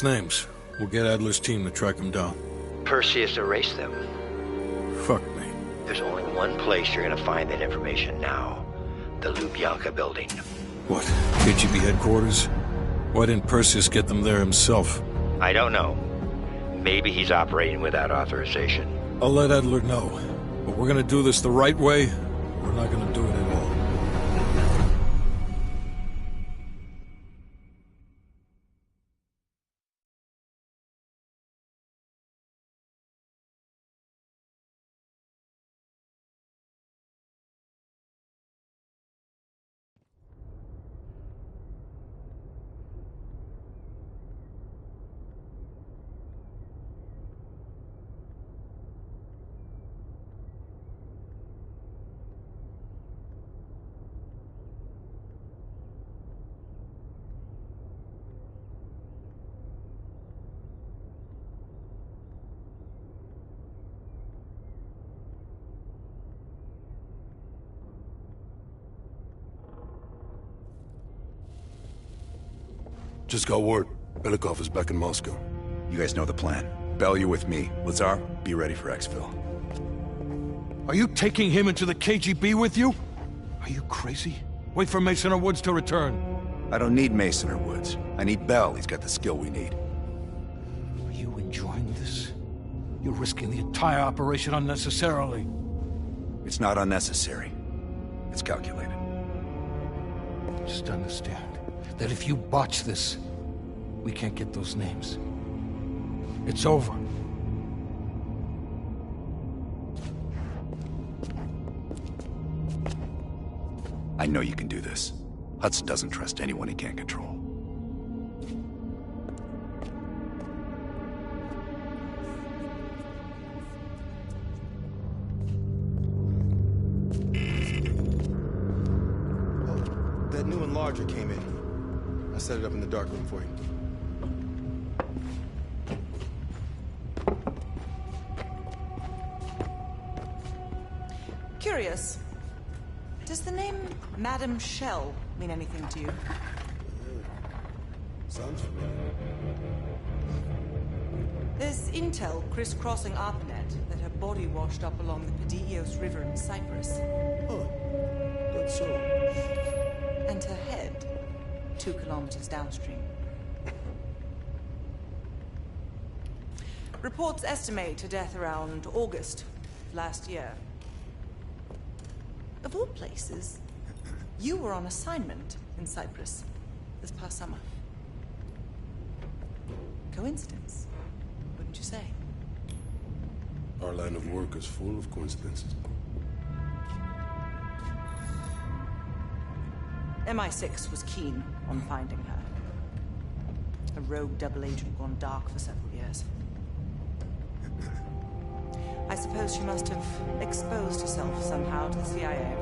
names. We'll get Adler's team to track him down. Perseus erased them. Fuck me. There's only one place you're gonna find that information now. The Lubyanka building. What? KGB headquarters? Why didn't Perseus get them there himself? I don't know. Maybe he's operating without authorization. I'll let Adler know. But we're gonna do this the right way, or we're not gonna do it at all. Just got word. Belikov is back in Moscow. You guys know the plan. Bell, you're with me. Lazar, be ready for exfil. Are you taking him into the KGB with you? Are you crazy? Wait for Mason or Woods to return. I don't need Mason or Woods. I need Bell. He's got the skill we need. Are you enjoying this? You're risking the entire operation unnecessarily. It's not unnecessary. It's calculated. Just understand that if you botch this, we can't get those names. It's over. I know you can do this. Hudson doesn't trust anyone he can't control. Oh, that new enlarger came in. I set it up in the dark room for you. Curious. Does the name Madam Shell mean anything to you? Sounds familiar. There's intel crisscrossing ARPANET that her body washed up along the Pedios River in Cyprus. Oh, good so. And her head 2 kilometers downstream. Reports estimate her death around August of last year. Of all places, you were on assignment in Cyprus this past summer. Coincidence, wouldn't you say? Our line of work is full of coincidences. MI6 was keen on finding her. A rogue double agent gone dark for several years. I suppose she must have exposed herself somehow to the CIA.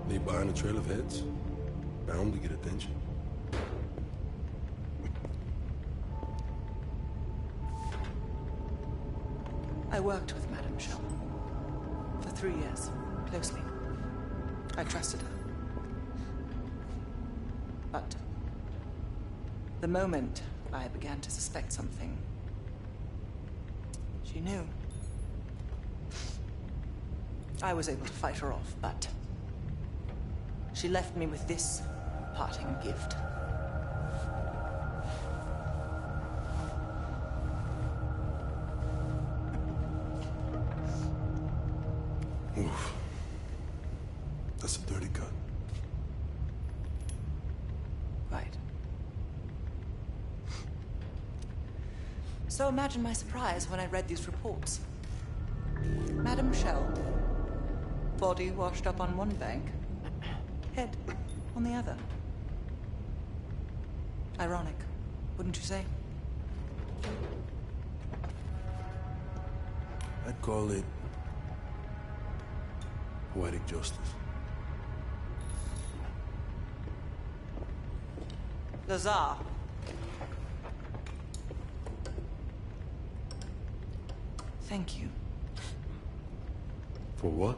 Leave behind a trail of heads. Bound to get attention. I worked with Madame Shell for 3 years, closely. I trusted her. But the moment I began to suspect something, she knew. I was able to fight her off, but she left me with this parting gift. Oof. That's a dirty cut. Right. So imagine my surprise when I read these reports. Madame Shell. Body washed up on one bank. Head on the other. Ironic, wouldn't you say? I'd call it poetic justice. Lazar. Thank you. For what?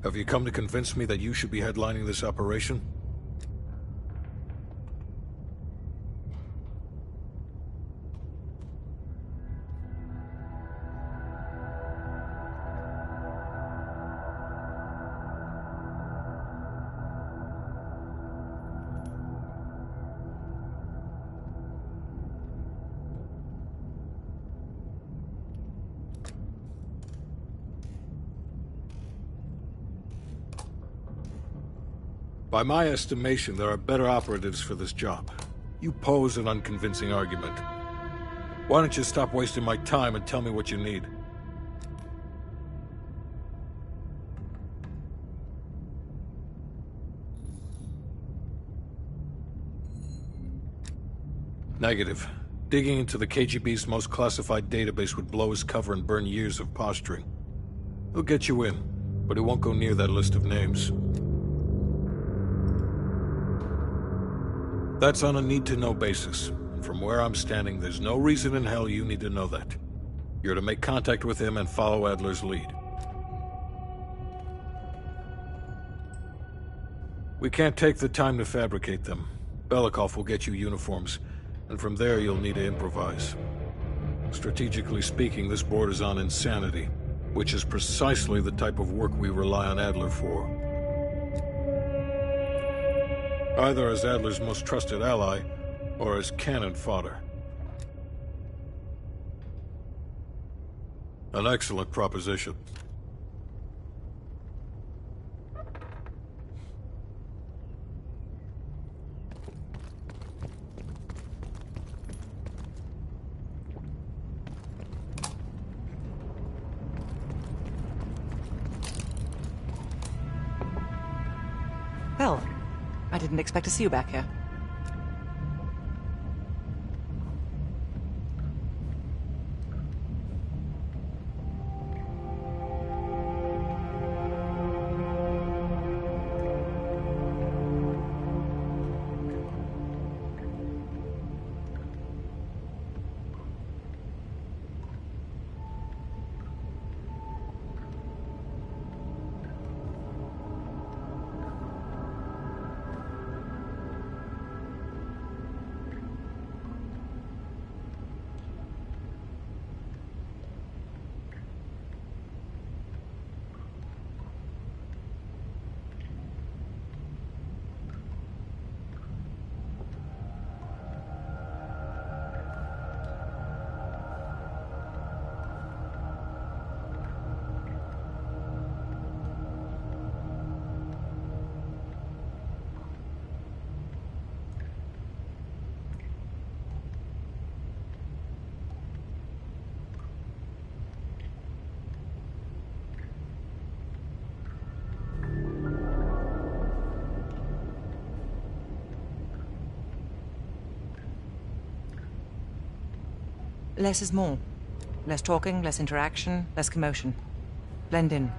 Have you come to convince me that you should be headlining this operation? By my estimation, there are better operatives for this job. You pose an unconvincing argument. Why don't you stop wasting my time and tell me what you need? Negative. Digging into the KGB's most classified database would blow his cover and burn years of posturing. He'll get you in, but he won't go near that list of names. That's on a need-to-know basis. And from where I'm standing, there's no reason in hell you need to know that. You're to make contact with him and follow Adler's lead. We can't take the time to fabricate them. Belikov will get you uniforms, and from there you'll need to improvise. Strategically speaking, this borders on insanity, which is precisely the type of work we rely on Adler for. Either as Adler's most trusted ally, or as cannon fodder. An excellent proposition. Well, I didn't expect to see you back here. Less is more. Less talking, less interaction, less commotion. Blend in.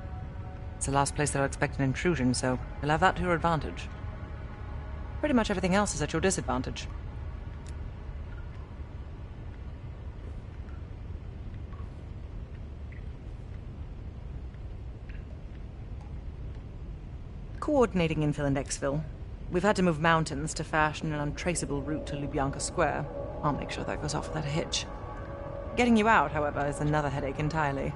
It's the last place they'll expect an intrusion, so you'll have that to your advantage. Pretty much everything else is at your disadvantage. Coordinating infill and exfil. We've had to move mountains to fashion an untraceable route to Lubyanka Square. I'll make sure that goes off without a hitch. Getting you out, however, is another headache entirely.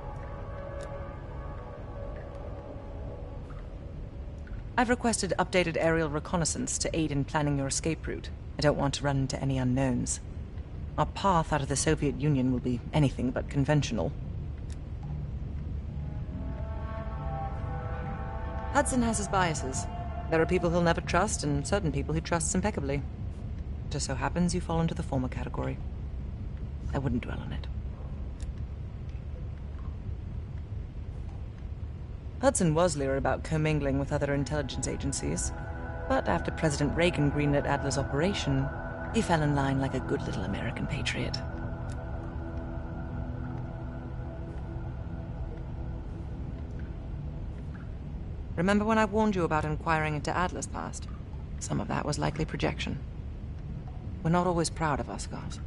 I've requested updated aerial reconnaissance to aid in planning your escape route. I don't want to run into any unknowns. Our path out of the Soviet Union will be anything but conventional. Hudson has his biases. There are people he'll never trust, and certain people he trusts impeccably. Just so happens you fall into the former category. I wouldn't dwell on it. Hudson was leery about commingling with other intelligence agencies, but after President Reagan greenlit Adler's operation, he fell in line like a good little American patriot. Remember when I warned you about inquiring into Adler's past? Some of that was likely projection. We're not always proud of our scars.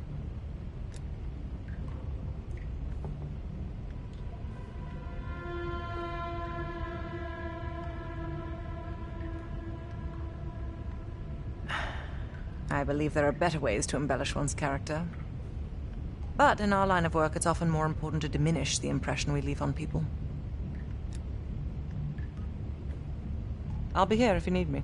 I believe there are better ways to embellish one's character. But in our line of work, it's often more important to diminish the impression we leave on people. I'll be here if you need me.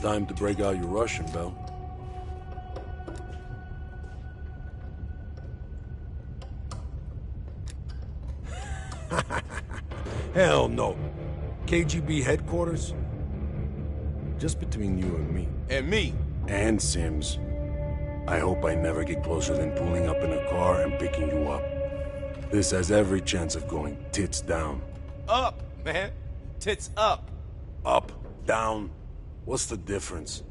Time to break out your Russian, Belle. Hell no. KGB headquarters? Just between you and me. And me. And Sims. I hope I never get closer than pulling up in a car and picking you up. This has every chance of going tits down. Up, man. Tits up. Up, down. What's the difference?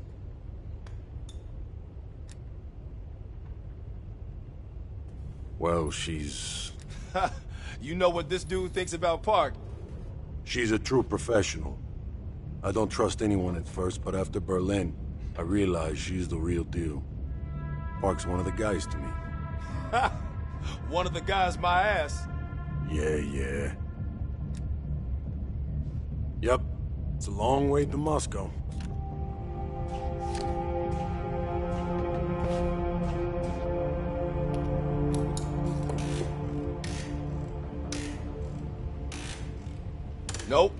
Well, she's... You know what this dude thinks about Park? She's a true professional. I don't trust anyone at first, but after Berlin, I realized she's the real deal. Park's one of the guys to me. One of the guys my ass. Yeah. Yep, it's a long way to Moscow. Nope.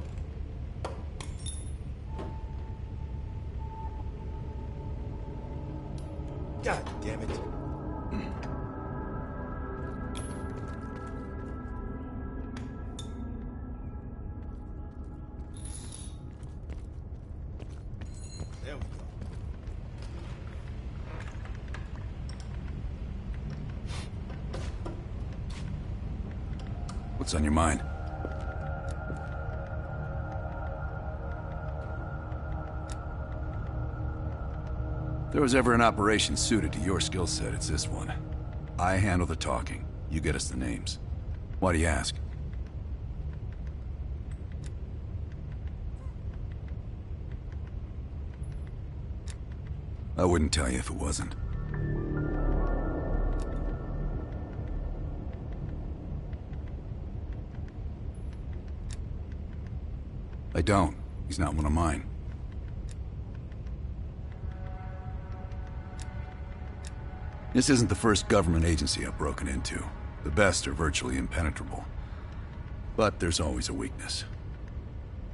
God damn it. There we go. What's on your mind? If there was ever an operation suited to your skill set, it's this one. I handle the talking. You get us the names. Why do you ask? I wouldn't tell you if it wasn't. I don't. He's not one of mine. This isn't the first government agency I've broken into. The best are virtually impenetrable. But there's always a weakness.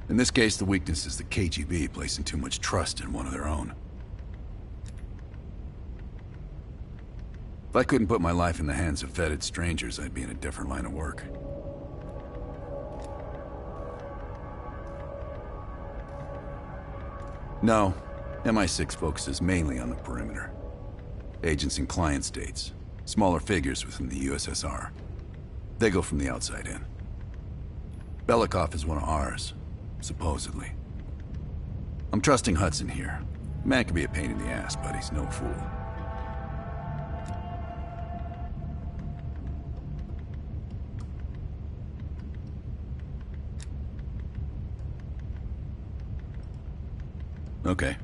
In this case, the weakness is the KGB placing too much trust in one of their own. If I couldn't put my life in the hands of vetted strangers, I'd be in a different line of work. No, MI6 focuses mainly on the perimeter. Agents in client states, smaller figures within the USSR. They go from the outside in. Belikov is one of ours, supposedly. I'm trusting Hudson here. Man can be a pain in the ass, but he's no fool. Okay.